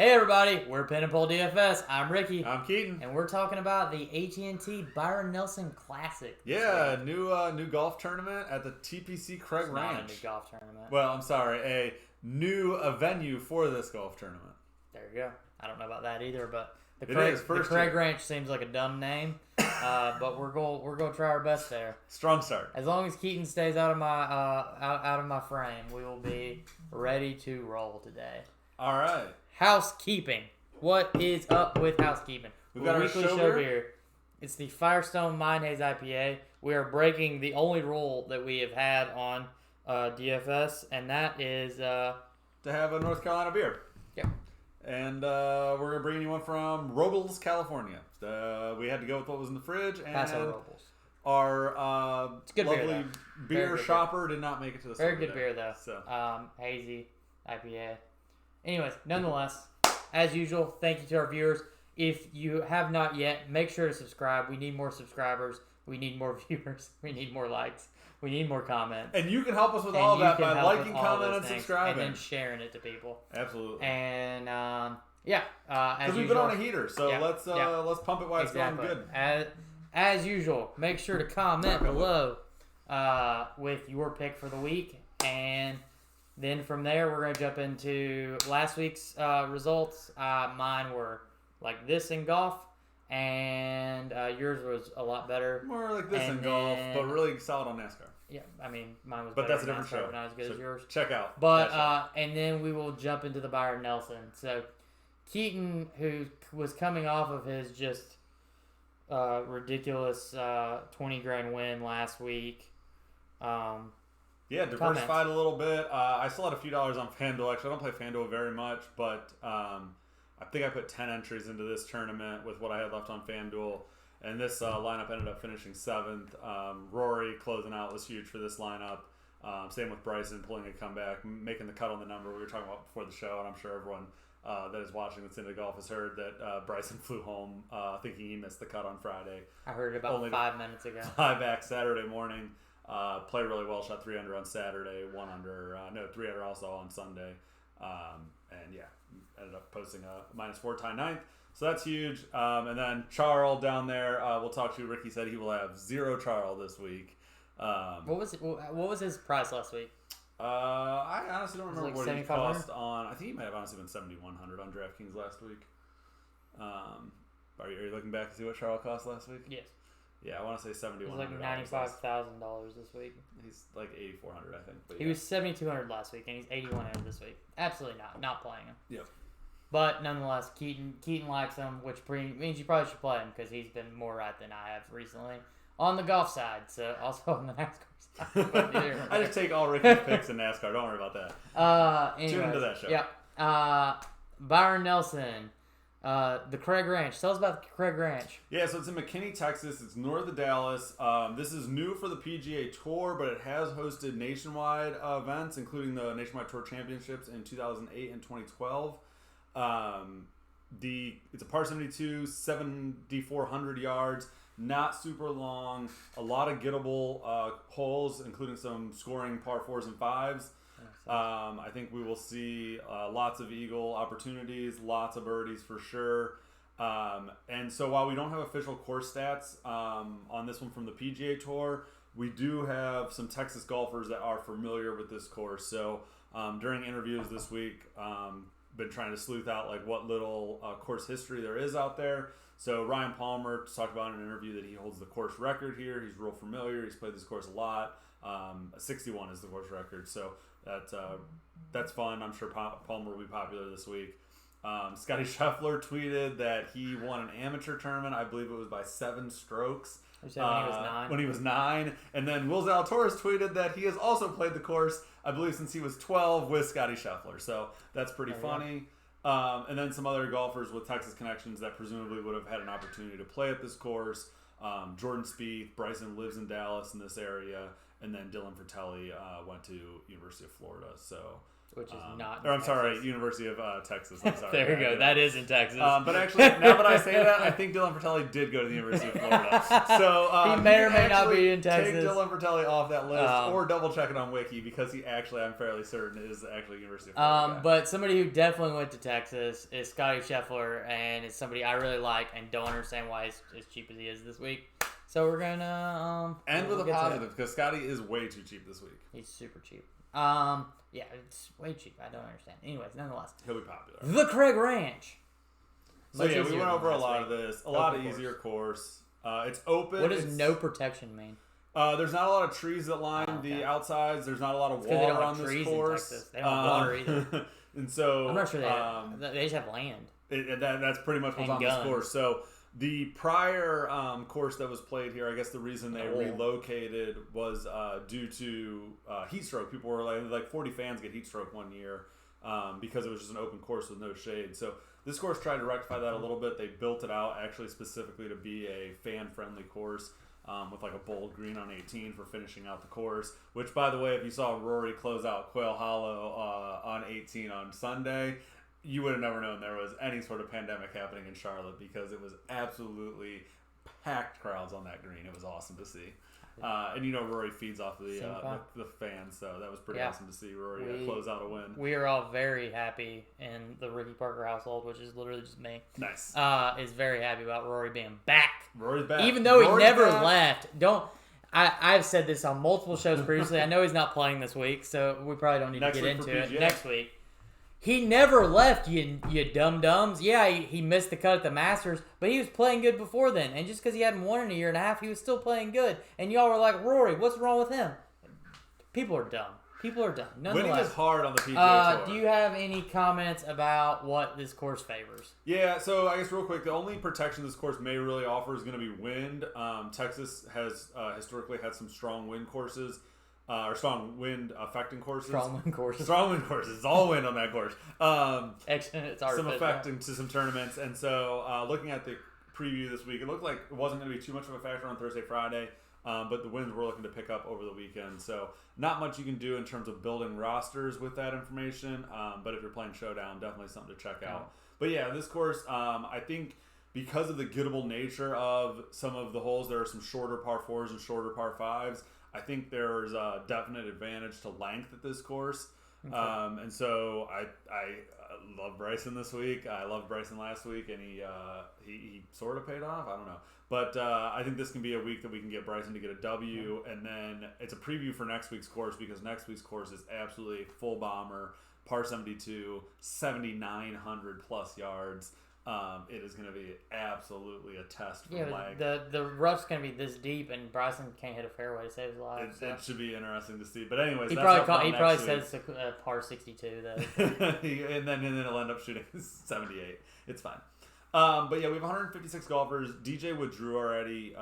Hey everybody, we're Pin and Pole DFS. I'm Ricky. I'm Keaton. And we're talking about the AT&T Byron Nelson Classic. Yeah, new golf tournament at the TPC Craig Ranch. Not a new golf tournament. Well, I'm sorry, a new venue for this golf tournament. There you go. I don't know about that either, but the First Craig year. Ranch seems like a dumb name, but we're going to try our best there. Strong start. As long as Keaton stays out of my frame, we will be ready to roll today. All right. Housekeeping. What is up with housekeeping? We've got our weekly show beer. It's the Firestone Mind Haze IPA. We are breaking the only rule that we have had on DFS, and that is to have a North Carolina beer. Yep. And we're going to bring you one from Robles, California. We had to go with what was in the fridge, and Paso Robles. Our good beer, lovely beer shopper did not make it to the store. Very good beer, though. So. Hazy IPA. Anyways, nonetheless, as usual, thank you to our viewers. If you have not yet, make sure to subscribe. We need more subscribers. We need more viewers. We need more likes. We need more comments. And you can help us with all that by liking, commenting, and subscribing. And then sharing it to people. Absolutely. And, as because we've been on a heater, so let's pump it while it's going good. As usual, make sure to comment below with your pick for the week. And then from there, we're going to jump into last week's results. Mine were like this in golf, and yours was a lot better. More like this in golf, but really solid on NASCAR. Yeah, I mean, mine was but better that's a different show. Not as good as yours. Check out. But, and then we will jump into the Byron Nelson. So, Keaton, who was coming off of his just ridiculous 20 grand win last week. Yeah, diversified a little bit. I still had a few dollars on FanDuel. Actually, I don't play FanDuel very much, but I think I put 10 entries into this tournament with what I had left on FanDuel. And this lineup ended up finishing 7th. Rory closing out was huge for this lineup. Same with Bryson pulling a comeback, making the cut on the number we were talking about before the show. And I'm sure everyone that is watching that's into golf has heard that Bryson flew home thinking he missed the cut on Friday. I heard it about 5 minutes ago. Fly back Saturday morning. Played really well, shot 3 under on Saturday, 1 under, 3 under also on Sunday. And yeah, ended up posting a -4 tie 9th. So that's huge. And then Charles down there, we'll talk to. Ricky said he will have 0 Charles this week. What was his price last week? I honestly don't remember like what he cost on. I think he might have honestly been 7,100 on DraftKings last week. Are you looking back to see what Charles cost last week? Yes. Yeah, I want to say $7,100. It was like $95,000 this week. He's like $8,400, I think. But he was $7,200 last week, and he's $8,100 this week. Absolutely not playing him. Yep. But nonetheless, Keaton likes him, which means you probably should play him because he's been more right than I have recently on the golf side. So also on the NASCAR side. I just take all Ricky's picks in NASCAR. Don't worry about that. Anyways, Tune into that show. Yeah. Byron Nelson. The Craig Ranch. Tell us about the Craig Ranch. Yeah, so it's in McKinney, Texas. It's north of Dallas. This is new for the PGA Tour, but it has hosted nationwide events, including the Nationwide Tour Championships in 2008 and 2012. It's a par 72, 7,400 yards, not super long, a lot of gettable holes, including some scoring par 4s and 5s. I think we will see lots of eagle opportunities, lots of birdies for sure. And so while we don't have official course stats on this one from the PGA Tour, we do have some Texas golfers that are familiar with this course. So during interviews this week, been trying to sleuth out like what little course history there is out there. So Ryan Palmer talked about in an interview that he holds the course record here. He's real familiar. He's played this course a lot. 61 is the course record. So that's fun. I'm sure Palmer will be popular this week. Scotty Scheffler tweeted that he won an amateur tournament. I believe it was by 7 strokes. When he was 9. And then Will Zalatoris tweeted that he has also played the course, I believe, since he was 12 with Scotty Scheffler. So that's pretty funny. And then some other golfers with Texas connections that presumably would have had an opportunity to play at this course. Jordan Spieth, Bryson lives in Dallas in this area. And then Dylan Fratelli went to University of Florida. So which is not. Or I'm Texas. Sorry, University of Texas. I'm sorry. There you go. That is in Texas. But actually, now that I say that, I think Dylan Fratelli did go to the University of Florida. So he may or may not be in Texas. Take Dylan Fratelli off that list, or double check it on Wiki because he actually, I'm fairly certain, is actually University of Florida. But somebody who definitely went to Texas is Scotty Scheffler, and it's somebody I really like and don't understand why he's as cheap as he is this week. So we're gonna end with a positive because Scotty is way too cheap this week. He's super cheap. Yeah, it's way cheap. I don't understand. Anyways, nonetheless, he'll be popular. The Craig Ranch. So yeah, we went over a lot of this. A lot of easier course. It's open. What does no protection mean? There's not a lot of trees that line the outsides. There's not a lot of water on this course. In Texas. They don't have water either. And so I'm not sure they just have land. That's pretty much what's on this course. So the prior course that was played here, I guess the reason they relocated was due to heat stroke. People were like 40 fans get heat stroke one year because it was just an open course with no shade. So this course tried to rectify that a little bit. They built it out actually specifically to be a fan-friendly course with like a bold green on 18 for finishing out the course. Which, by the way, if you saw Rory close out Quail Hollow on 18 on Sunday, you would have never known there was any sort of pandemic happening in Charlotte because it was absolutely packed crowds on that green. It was awesome to see. And Rory feeds off the fans, so that was pretty awesome to see Rory close out a win. We are all very happy in the Ricky Parker household, which is literally just me. Nice. Is very happy about Rory being back. Rory's back. Even though he never left. I've said this on multiple shows previously. I know he's not playing this week, so we probably don't need to get into it. Next week. He never left, you dum-dums. Yeah, he missed the cut at the Masters, but he was playing good before then. And just because he hadn't won in a year and a half, he was still playing good. And y'all were like, Rory, what's wrong with him? People are dumb. Nonetheless, winning is hard on the PGA Tour. Do you have any comments about what this course favors? Yeah, so I guess real quick, the only protection this course may really offer is going to be wind. Texas has historically had some strong wind courses. Or strong wind affecting courses. Strong wind courses. It's all wind on that course. Excellent. It's some affecting to some tournaments. And so looking at the preview this week, it looked like it wasn't going to be too much of a factor on Thursday, Friday. But the winds were looking to pick up over the weekend. So not much you can do in terms of building rosters with that information. But if you're playing Showdown, definitely something to check out. But yeah, this course, I think because of the gettable nature of some of the holes, there are some shorter par 4s and shorter par 5s. I think there's a definite advantage to length at this course. Okay. And so I love Bryson this week. I loved Bryson last week, and he sort of paid off. I don't know. But I think this can be a week that we can get Bryson to get a W. And then it's a preview for next week's course because next week's course is absolutely full bomber, par 72, 7,900 plus yards. It is going to be absolutely a test for leg. The rough's going to be this deep, and Bryson can't hit a fairway to save his life. It should be interesting to see. But anyways, he probably says a par 62 though, and then he'll end up shooting 78. It's fine. But yeah, we have 156 golfers. DJ withdrew already.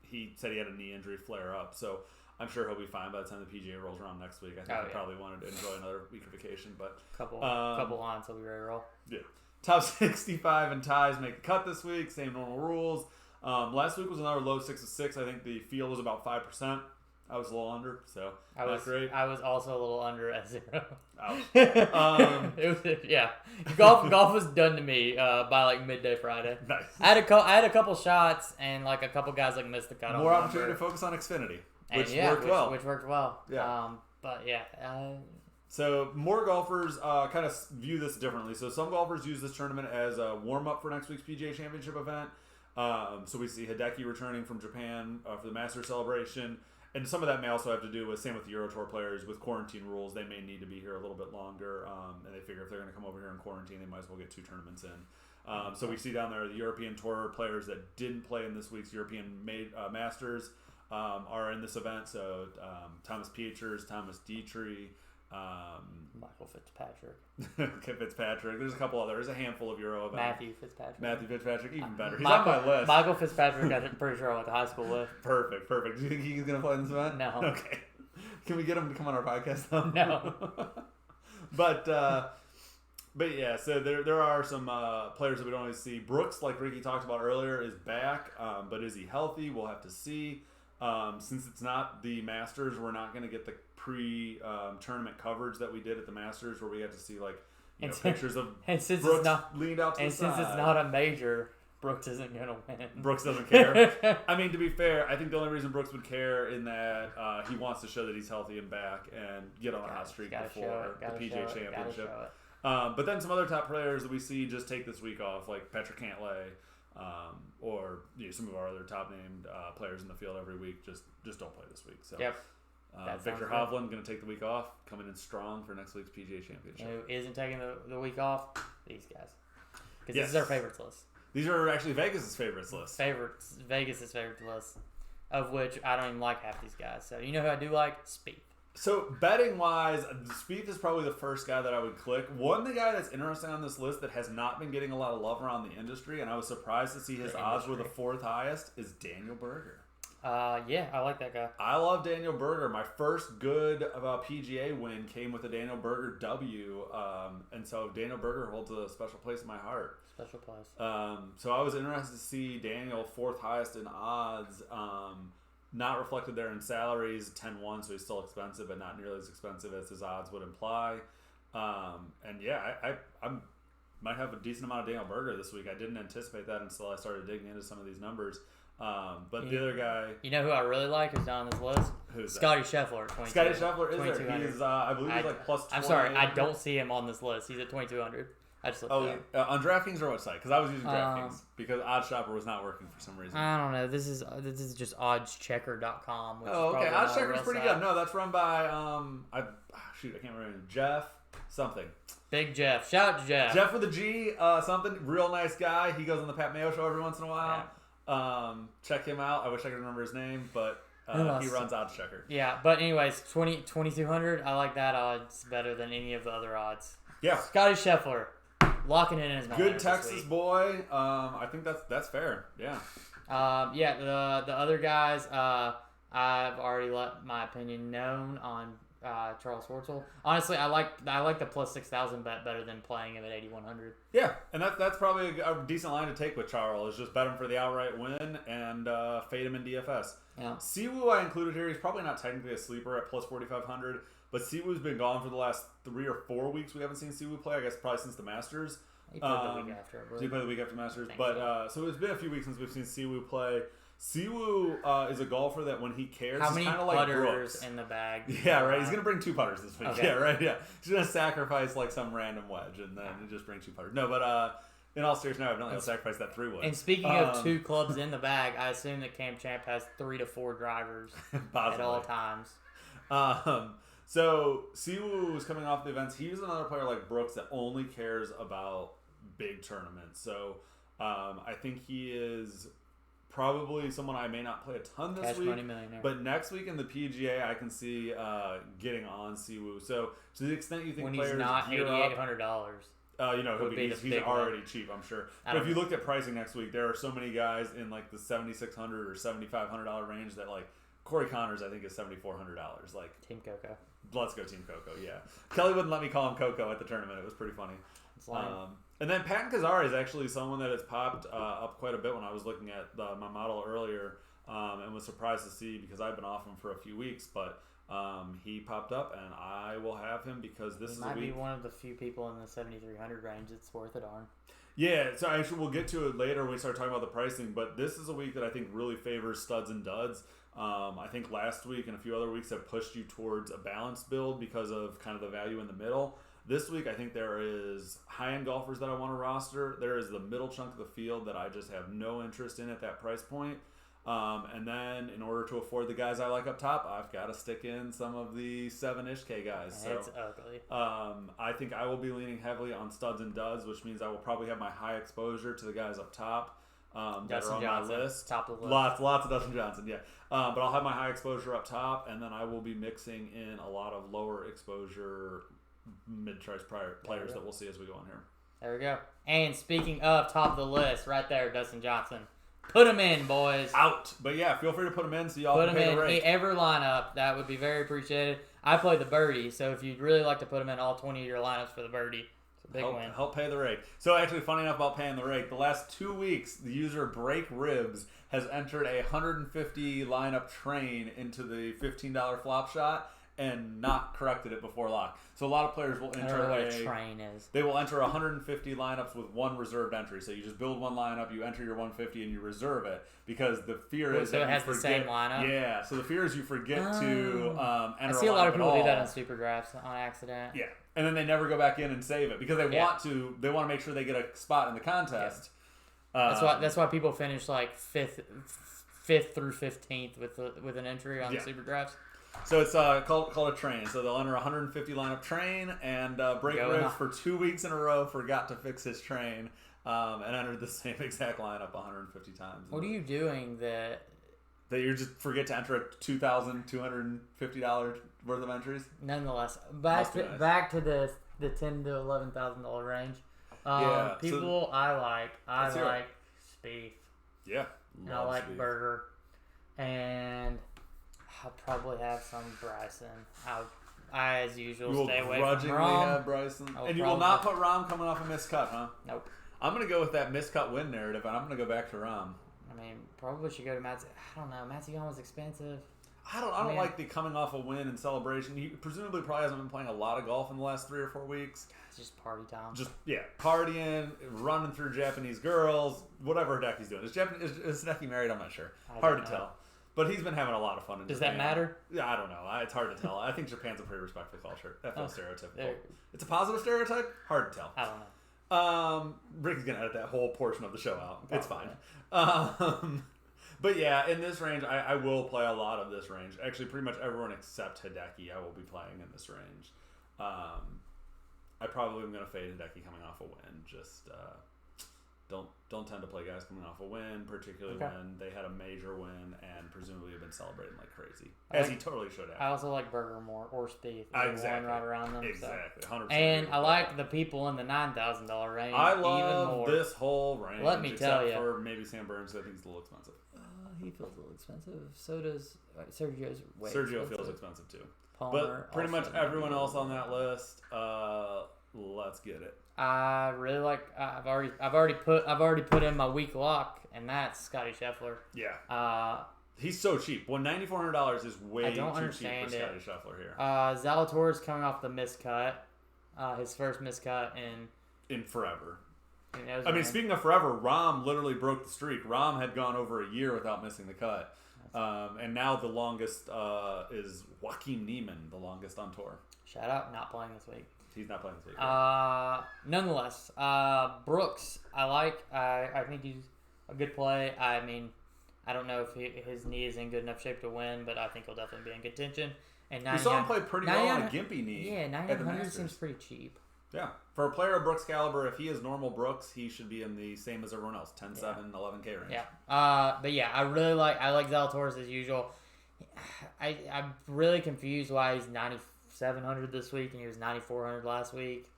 He said he had a knee injury flare up, so I'm sure he'll be fine by the time the PGA rolls around next week. I think he probably wanted to enjoy another week of vacation, but couple lines, he'll be ready to roll. Yeah. Top 65 and ties make the cut this week. Same normal rules. Last week was another low 6 of 6. I think the field was about 5%. I was a little under, so not great. I was also a little under at 0. Ouch. It was, yeah. Golf was done to me by like midday Friday. Nice. I had a couple shots and like a couple guys like missed the cut. More opportunity to focus on Xfinity, which worked well. Yeah. But yeah. So more golfers kind of view this differently. So some golfers use this tournament as a warm-up for next week's PGA Championship event. So we see Hideki returning from Japan for the Masters celebration. And some of that may also have to do with, same with the Euro Tour players, with quarantine rules. They may need to be here a little bit longer. And they figure if they're going to come over here in quarantine, they might as well get 2 tournaments in. So we see down there the European Tour players that didn't play in this week's European Masters are in this event. So Thomas Pieters, Thomas Dietrich, Michael Fitzpatrick. Fitzpatrick. There's a couple other. There's a handful of Euro events. Matthew Fitzpatrick, even better. He's on my list. Michael Fitzpatrick, I'm pretty sure I went to high school with. Perfect. Do you think he's going to play in this event? No. Okay. Can we get him to come on our podcast though? No. But yeah, so there are some players that we don't always see. Brooks, like Ricky talked about earlier, is back, but is he healthy? We'll have to see. Since it's not the Masters, we're not going to get the pre-tournament coverage that we did at the Masters, where we had to see pictures of Brooks leaned out to the side. And since it's not a major, Brooks isn't going to win. Brooks doesn't care. I mean, to be fair, I think the only reason Brooks would care in that he wants to show that he's healthy and back and get on a hot streak before the PGA Championship. But then some other top players that we see just take this week off, like Patrick Cantlay, or some of our other top named players in the field every week just don't play this week. So Victor Hovland going to take the week off, coming in strong for next week's PGA Championship. Who isn't taking the week off? These guys. Because this is our favorites list. These are actually Vegas' favorites list. Vegas' favorite list, of which I don't even like half these guys. So you know who I do like? Spieth. So betting wise, Spieth is probably the first guy that I would click. The guy that's interesting on this list that has not been getting a lot of love around the industry, and I was surprised to see his odds were the fourth highest, is Daniel Berger. Yeah, I like that guy. I love Daniel Berger. My first good PGA win came with a Daniel Berger W, and so Daniel Berger holds a special place in my heart. Special place. So I was interested to see Daniel fourth highest in odds. Not reflected there in salaries, 10-1, so he's still expensive, but not nearly as expensive as his odds would imply. And yeah, I might have a decent amount of Daniel Berger this week. I didn't anticipate that until I started digging into some of these numbers. But the other guy... You know who I really like who's not on this list? Who's Scotty Scheffler at 22. Scotty Scheffler is there. He's, I believe he's like plus 20. I'm sorry, I don't see him on this list. He's at 2,200. I just looked it up. On DraftKings or what site? Because I was using DraftKings because OddsShopper was not working for some reason. I don't know. This is just oddschecker.com. Okay. OddsChecker's pretty good. No, that's run by I can't remember. Jeff something. Big Jeff. Shout out to Jeff. Jeff with a G. Something. Real nice guy. He goes on the Pat Mayo show every once in a while. Yeah. Check him out. I wish I could remember his name, but he runs OddsChecker. Yeah, but anyways, 2,200. I like that odds better than any of the other odds. Yeah. Scotty Scheffler. Locking in his good Texas boy. I think that's fair. Yeah. The other guys, I've already let my opinion known on Charles Schwartzel. Honestly, I like the plus 6,000 bet better than playing him at 8,100. Yeah, and that's probably a decent line to take with Charles. Is just bet him for the outright win and fade him in DFS. Yeah. Siwoo I included here. He's probably not technically a sleeper at plus 4,500. But Siwoo's been gone for the last 3 or 4 weeks. We haven't seen Siwoo play. I guess probably since the Masters. He played the week after. He played the week after Masters. But so it's been a few weeks since we've seen Siwoo play. Siwoo is a golfer that when he cares, he's kind of like Brooks. Putters in the bag? Yeah, right. He's gonna bring 2 putters this week. Okay. Yeah, right. Yeah, he's gonna sacrifice like some random wedge and then just bring 2 putters. No, but in all seriousness, no, I've not sacrificed that 3 wood. And speaking of 2 clubs in the bag, I assume that Cam Champ has 3 to 4 drivers at all times. So Siwoo was coming off the events. He's another player like Brooks that only cares about big tournaments. So I think he is probably someone I may not play a ton this week. But next week in the PGA, I can see getting on Siwoo. So to the extent you think when players he's not $8,800. He's already cheap, I'm sure. But if you looked at pricing next week, there are so many guys in like the $7,600 or $7,500 range that like Corey Connors, I think, is $7,400. Like Team Coco. Let's go Team Coco, yeah. Kelly wouldn't let me call him Coco at the tournament. It was pretty funny. And then Patton Kazari is actually someone that has popped up quite a bit when I was looking at my model earlier and was surprised to see because I've been off him for a few weeks. But he popped up, and I will have him because this is a week. He might be one of the few people in the 7,300 range that's worth it on. Yeah, so actually we'll get to it later when we start talking about the pricing. But this is a week that I think really favors studs and duds. I think last week and a few other weeks have pushed you towards a balanced build because of kind of the value in the middle. This week, I think there is high-end golfers that I want to roster. There is the middle chunk of the field that I just have no interest in at that price point. And then in order to afford the guys I like up top, I've got to stick in some of the 7-ish K guys. It's ugly. I think I will be leaning heavily on studs and duds, which means I will probably have my high exposure to the guys up top. That are on Johnson, my list. Top of the list. Lots of Dustin Johnson, yeah. But I'll have my high exposure up top, and then I will be mixing in a lot of lower exposure mid-price players that we'll see as we go on here. There we go. And speaking of top of the list, right there, Dustin Johnson. Put him in, boys. Out. But yeah, feel free to put him in so y'all can pay the rate. Every lineup. That would be very appreciated. I play the birdie, so if you'd really like to put him in all 20 of your lineups for the birdie, Big win. Help pay the rake. So actually, funny enough about paying the rake, the last 2 weeks, the user Break Ribs has entered a 150 lineup train into the $15 flop shot and not corrected it before lock. So a lot of players will enter I don't know what a train is. They will enter 150 lineups with one reserved entry. So you just build one lineup, you enter your 150, and you reserve it because the fear is so that it has you the forget. same lineup. Yeah. So the fear is you forget to enter. I see a lot of people do that on in super drafts on accident. Yeah, and then they never go back in and save it because they want to. They want to make sure they get a spot in the contest. Yeah. That's why people finish like fifth through 15th with an entry on the super drafts. So it's called a train. So they'll enter a 150 lineup train, and Break Ribs for 2 weeks in a row forgot to fix his train and entered the same exact lineup 150 times. What are you doing that you just forget to enter a $2,250 worth of entries? Nonetheless, back to the $10,000 to $11,000 range. People I like Spieth. Yeah, and I like Spieth. Berger, and I'll probably have some Bryson. I as usual stay away from Rahm. You will grudgingly have Bryson, and you will not put Rahm coming off a miscut, huh? Nope. I'm gonna go with that miscut win narrative, and I'm gonna go back to Rahm. I mean, probably should go to Matsuyama. I don't know. Matsuyama was expensive. I don't like the coming off a win and celebration. He presumably probably hasn't been playing a lot of golf in the last 3 or 4 weeks. It's just party time. Just partying, running through Japanese girls, whatever Hideki's doing. Is Hideki married? I'm not sure. Hard to tell. But he's been having a lot of fun in Does Japan. that matter? Yeah, I don't know. It's hard to tell. I think Japan's a pretty respectful culture. That feels stereotypical. It's a positive stereotype? Hard to tell. I don't know. Ricky's going to edit that whole portion of the show out. It's fine. But yeah, in this range, I will play a lot of this range. Actually, pretty much everyone except Hideki I will be playing in this range. I probably am going to fade Hideki coming off a win. Just don't tend to play guys coming off a win, particularly when they had a major win and presumably have been celebrating like crazy, he totally should have. I also like Berger more or Spieth. Exactly. Right around them. Exactly. 100%. And I like the people in the $9,000 range. I love even more. this whole range. Let me tell you. Except for maybe Sam Burns, I think he's a little expensive. He feels a little expensive. So does Sergio's way Sergio expensive. feels expensive too. Palmer, but pretty much everyone else on that list, let's get it. I really like. I've already put in my week lock, and that's Scotty Scheffler. Yeah. He's so cheap. $9,400 is way too cheap for Scotty Scheffler here. Zalatoris coming off the miscut, his first miscut in forever. Speaking of forever, Rahm literally broke the streak. Rahm had gone over a year without missing the cut. And now the longest is Joaquin Niemann, the longest on tour. Shout out, not playing this week. He's not playing this week. Nonetheless, Brooks, I like. I think he's a good play. I mean, I don't know if his knee is in good enough shape to win, but I think he'll definitely be in contention. And we saw him play pretty well on a gimpy knee. Yeah, 9,900 seems pretty cheap. Yeah. For a player of Brooks' caliber, if he is normal Brooks, he should be in the same as everyone else, 10-7, 11K range. Yeah. But yeah, I like Zalatoris as usual. I'm really confused why he's 9,700 this week and he was 9,400 last week.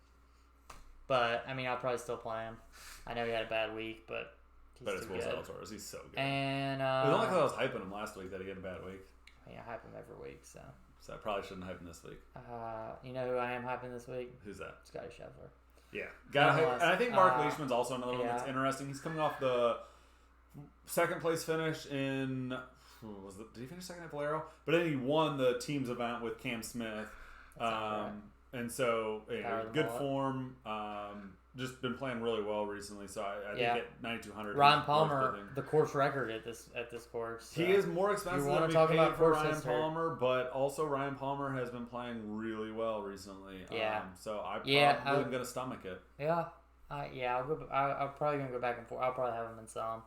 But, I mean, I'll probably still play him. I know he had a bad week, but he's it's Will Zalatoris. He's so good. And, it was only because I was hyping him last week that he had a bad week. Yeah, I hype him every week, so I probably shouldn't hype him this week. You know who I am hyping this week? Who's that? Scotty Scheffler. Yeah. And I think Mark Leishman's also another one that's interesting. He's coming off the second place finish in... did he finish second at Valero? But then he won the teams event with Cam Smith. And so, good form. Just been playing really well recently, so I think at 9,200. Ryan Palmer, the course record at this course. So. He is more expensive than we paid for Ryan Palmer, but also Ryan Palmer has been playing really well recently. Yeah. So I probably am going to stomach it. Yeah. I'm probably going to go back and forth. I'll probably have him in some.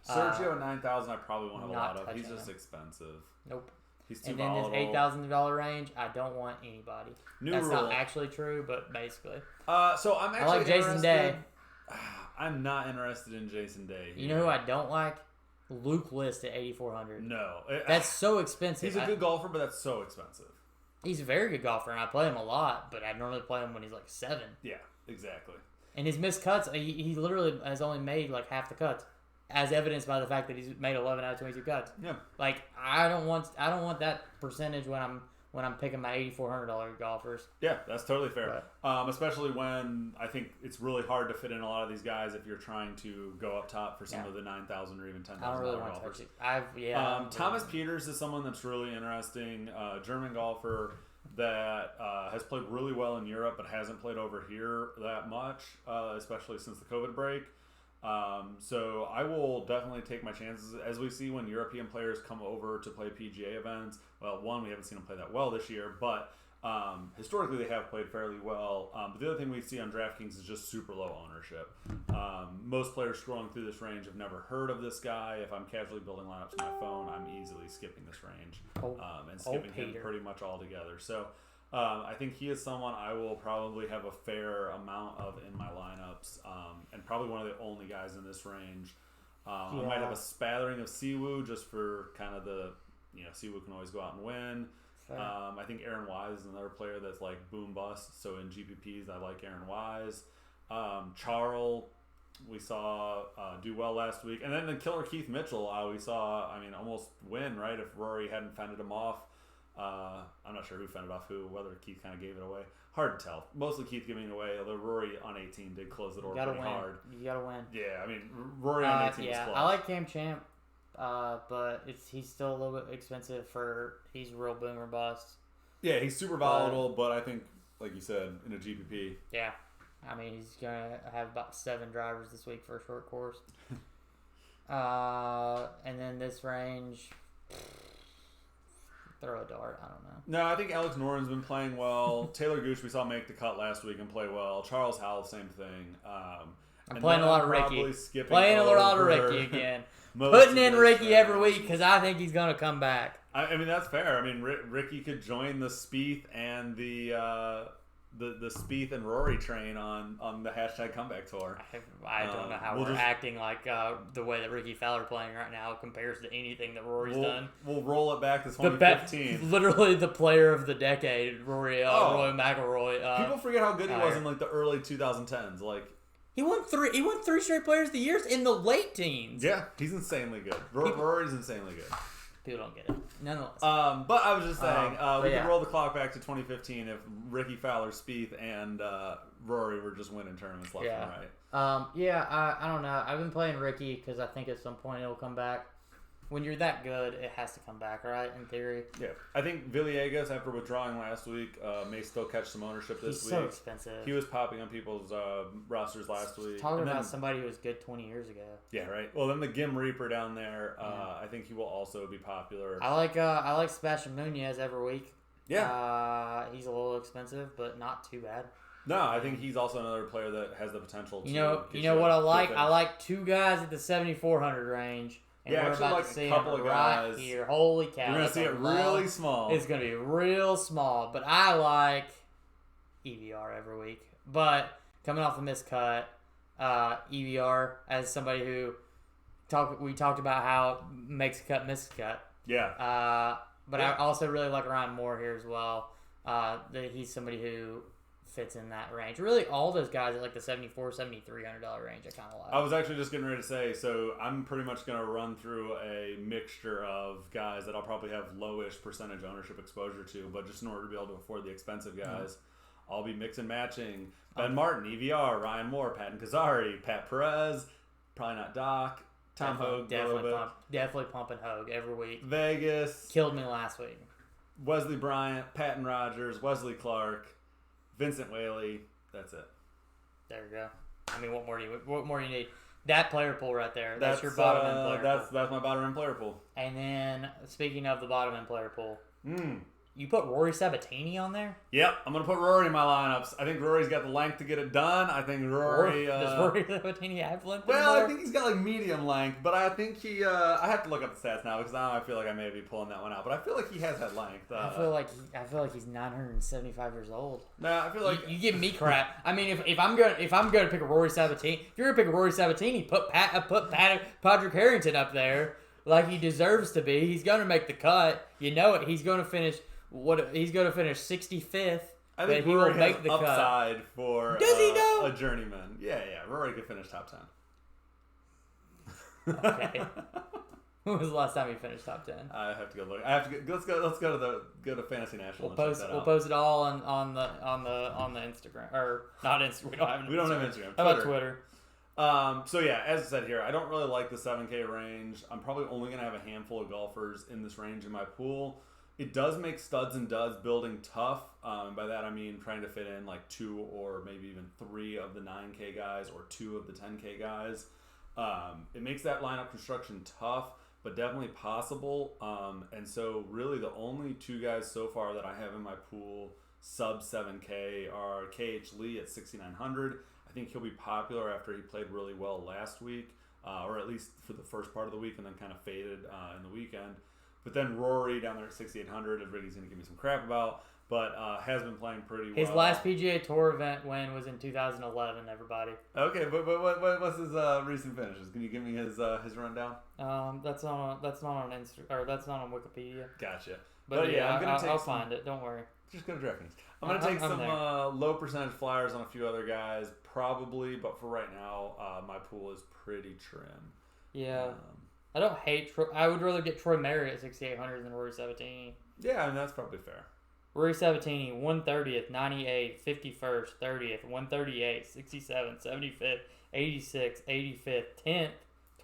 Sergio at 9,000, I probably want a lot of. He's just expensive. Nope. He's too volatile. And then his $8,000 range, I don't want anybody. That's rule. Not actually true, but basically. So I'm actually I like Jason Day. I'm not interested in Jason Day. You know who I don't like? Luke List at 8,400. No. That's so expensive. He's a good golfer, but that's so expensive. He's a very good golfer, and I play him a lot, but I normally play him when he's like 7. Yeah, exactly. And his missed cuts, he literally has only made like half the cuts. As evidenced by the fact that he's made 11 out of 22 cuts. Yeah. Like I don't want that percentage when I'm when I'm picking my $8,400 golfers. Yeah, that's totally fair. Especially when I think it's really hard to fit in a lot of these guys if you're trying to go up top for some of the $9,000 or even $10,000 I don't really want golfers. to touch it. Thomas Peters is someone that's really interesting. German golfer that has played really well in Europe but hasn't played over here that much, especially since the COVID break. So I will definitely take my chances as we see when European players come over to play PGA events. Well, one, we haven't seen them play that well this year, but historically they have played fairly well. But the other thing we see on DraftKings is just super low ownership. Most players scrolling through this range have never heard of this guy. If I'm casually building lineups on my phone, I'm easily skipping this range and skipping him pretty much altogether. So I think he is someone I will probably have a fair amount of in my lineups, and probably one of the only guys in this range. I might have a spattering of Siwoo just for kind of the, Siwoo can always go out and win. I think Aaron Wise is another player that's like boom bust. So in GPPs, I like Aaron Wise. Charles, we saw do well last week. And then the killer Keith Mitchell, we saw, almost win, right? If Rory hadn't fended him off. I'm not sure who fended off who, whether Keith kind of gave it away. Hard to tell. Mostly Keith giving it away, although Rory on 18 did close the door pretty hard. You gotta win. Yeah, Rory on 18 was close. I like Cam Champ, but he's still a little bit expensive he's a real boomer bust. Yeah, he's super volatile, but I think, like you said, in a GPP. Yeah. He's going to have about 7 drivers this week for a short course. And then this range... Throw a dart. I don't know. No, I think Alex Noren's been playing well. Taylor Gooch we saw make the cut last week and play well. Charles Howell, same thing. I'm playing a lot of Ricky. Again. Putting in Ricky every week because I think he's going to come back. That's fair. Ricky could join the Spieth and the Spieth and Rory train on the hashtag comeback tour. I don't know how we're acting like the way that Ricky Fowler playing right now compares to anything that Rory's done. We'll roll it back to 2015. Literally the player of the decade, Rory McIlroy. People forget how good he was in the early 2010s. He won 3 straight Players of the Year in the late teens. Yeah, he's insanely good. Rory's insanely good. People don't get it. Nonetheless. But I was just saying, we could roll the clock back to 2015 if Ricky Fowler, Spieth, and Rory were just winning tournaments left and right. I don't know. I've been playing Ricky because I think at some point it'll come back. When you're that good, it has to come back, right? In theory. Yeah. I think Villegas, after withdrawing last week, may still catch some ownership this week. He's so expensive. He was popping on people's rosters last week. Talking about somebody who was good 20 years ago. Yeah, right. Well, then the Gim Reaper down there, I think he will also be popular. I like Sebastian Munoz every week. Yeah. He's a little expensive, but not too bad. No, I think he's also another player that has the potential to You know what I like? I like 2 guys at the 7,400 range. And we're about to see a couple of guys here. Holy cow. You're going to see it really small. It's going to be real small. But I like EVR every week. But coming off the miscut, EVR as somebody who we talked about how makes a cut, misses a cut. Yeah. But I also really like Ryan Moore here as well. That he's somebody who fits in that range. Really, all those guys at like the $7,400, $7,300 range, I kind of like. I was actually just getting ready to say, so I'm pretty much going to run through a mixture of guys that I'll probably have lowish percentage ownership exposure to, but just in order to be able to afford the expensive guys, I'll be mix and matching Ben Martin, EVR, Ryan Moore, Patton Kazari, Pat Perez, probably not Doc, Tom Hogue, definitely pumping Hogue every week. Vegas killed me last week. Wesley Bryant, Patton Rogers, Wesley Clark, Vincent Whaley. That's it. There you go. What more do you need? That player pool right there. That's your bottom end player pool. That's my bottom end player pool. And then, speaking of the bottom end player pool, you put Rory Sabatini on there? Yep, I'm going to put Rory in my lineups. I think Rory's got the length to get it done. I think Rory... does Rory Sabatini have length Well, anymore? I think he's got medium length, but I think he... I have to look up the stats now because now I feel like I may be pulling that one out. But I feel like he has that length. I feel like he's 975 years old. No, I feel like... You give me crap. if I'm going to pick a Rory Sabatini... If you're going to pick a Rory Sabatini, put Patrick Harrington up there like he deserves to be. He's going to make the cut. You know it. He's going to finish... He's going to finish 65th, I think but he Rory will make has the upside cut. For Does he though? A journeyman. Yeah. Rory could finish top 10. Okay. When was the last time you finished top 10? I have to go look. I have to go, let's go to Fantasy National. We'll post it all on the Instagram, or not Instagram. We don't have Instagram. How about Twitter? So yeah, as I said here, I don't really like the 7K range. I'm probably only gonna have a handful of golfers in this range in my pool. It does make studs and duds building tough. And by that I mean trying to fit in like 2 or maybe even 3 of the 9K guys or 2 of the 10K guys. It makes that lineup construction tough, but definitely possible. And so really the only 2 guys so far that I have in my pool sub 7K are KH Lee at 6,900. I think he'll be popular after he played really well last week, or at least for the first part of the week, and then kind of faded in the weekend. But then Rory down there at 6,800, everybody's going to give me some crap about, but has been playing pretty well. His last PGA Tour event win was in 2011, everybody. Okay, but what's his recent finishes? Can you give me his rundown? That's not on Instagram, or that's not on Wikipedia. Gotcha. But yeah, I'll find it. Don't worry. Just go to DraftKings. I'm going to take some low percentage flyers on a few other guys, probably, but for right now, my pool is pretty trim. Yeah. I don't hate Troy. I would rather get Troy Merritt at 6,800 than Rory Sabatini. Yeah, I mean, that's probably fair. Rory Sabatini, 130th, 98th, 51st, 30th, 138th, 67th, 75th, 86th, 85th, 10th,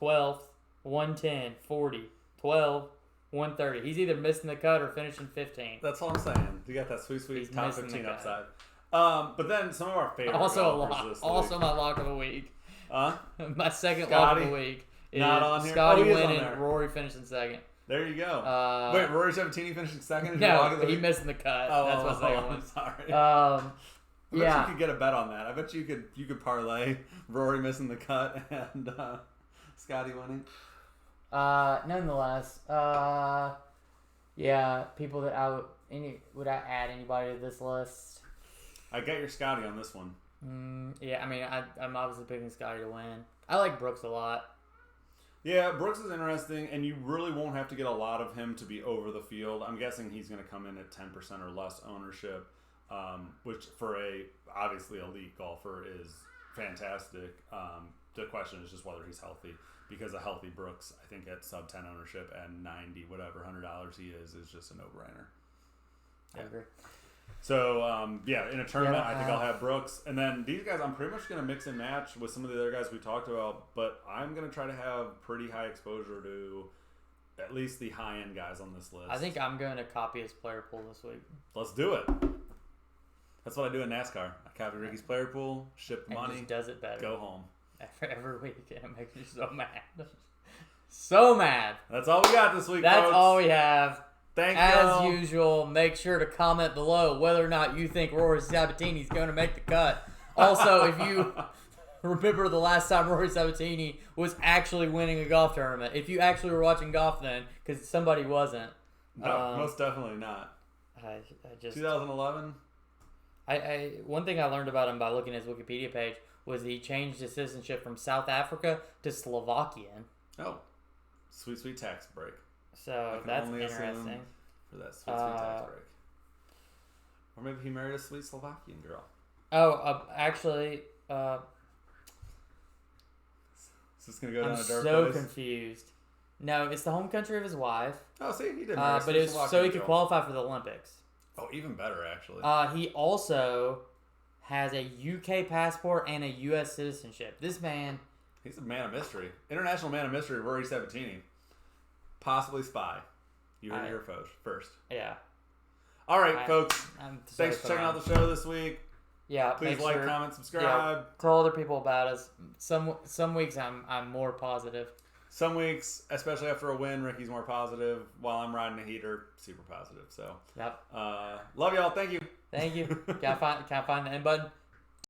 12th, 110, 40, 12, 130. He's either missing the cut or finishing 15th. That's all I'm saying. You got that sweet top 15 upside. But then some of our favorite Also my lock of the week. My second Scotty, lock of the week is not on here. Scotty winning, Rory finishing second. There you go. Wait, Rory Sabatini finishing second? No, he missing the cut. That's my second one. Sorry. I bet yeah. you could get a bet on that. I bet you could parlay Rory missing the cut and Scotty winning. Nonetheless, yeah, people that would I add anybody to this list? I got your Scotty on this one. Yeah, I mean, I'm obviously picking Scotty to win. I like Brooks a lot. Yeah, Brooks is interesting, and you really won't have to get a lot of him to be over the field. I'm guessing he's going to come in at 10% or less ownership, which for a obviously elite golfer is fantastic. The question is just whether he's healthy, because a healthy Brooks, I think at sub 10 ownership and $100 he is just a no-brainer. Yeah. I agree. So, in a tournament, I think I'll have Brooks. And then these guys, I'm pretty much going to mix and match with some of the other guys we talked about. But I'm going to try to have pretty high exposure to at least the high-end guys on this list. I think I'm going to copy his player pool this week. Let's do it. That's what I do in NASCAR. I copy Ricky's player pool, ship the money, just does it better. Go home. Every week, and it makes me so mad. So mad. That's all we got this week, That's folks. all we have. Thank As you. usual, make sure to comment below whether or not you think Rory Sabatini is going to make the cut. Also, if you remember the last time Rory Sabatini was actually winning a golf tournament, if you actually were watching golf then, because somebody wasn't. No, most definitely not. I just 2011. One thing I learned about him by looking at his Wikipedia page was he changed his citizenship from South Africa to Slovakian. Oh, sweet tax break. So that's interesting. For that sweet tax break. Or maybe he married a sweet Slovakian girl. Oh, actually, is this gonna go down a dark place? I'm so confused. No, it's the home country of his wife. Oh, see, he did marry but it's so he could qualify for the Olympics. Oh, even better, actually. He also has a UK passport and a US citizenship. This man... He's a man of mystery. International man of mystery, Rory Sabatini. Possibly spy. You heard it here first. Yeah. All right, folks. Thanks for checking out the show this week. Yeah. Please like, comment, subscribe. Yeah, tell other people about us. Some weeks I'm more positive. Some weeks, especially after a win, Ricky's more positive. While I'm riding a heater, super positive. So. Yep. Love y'all. Thank you. Thank you. Can I find the end button?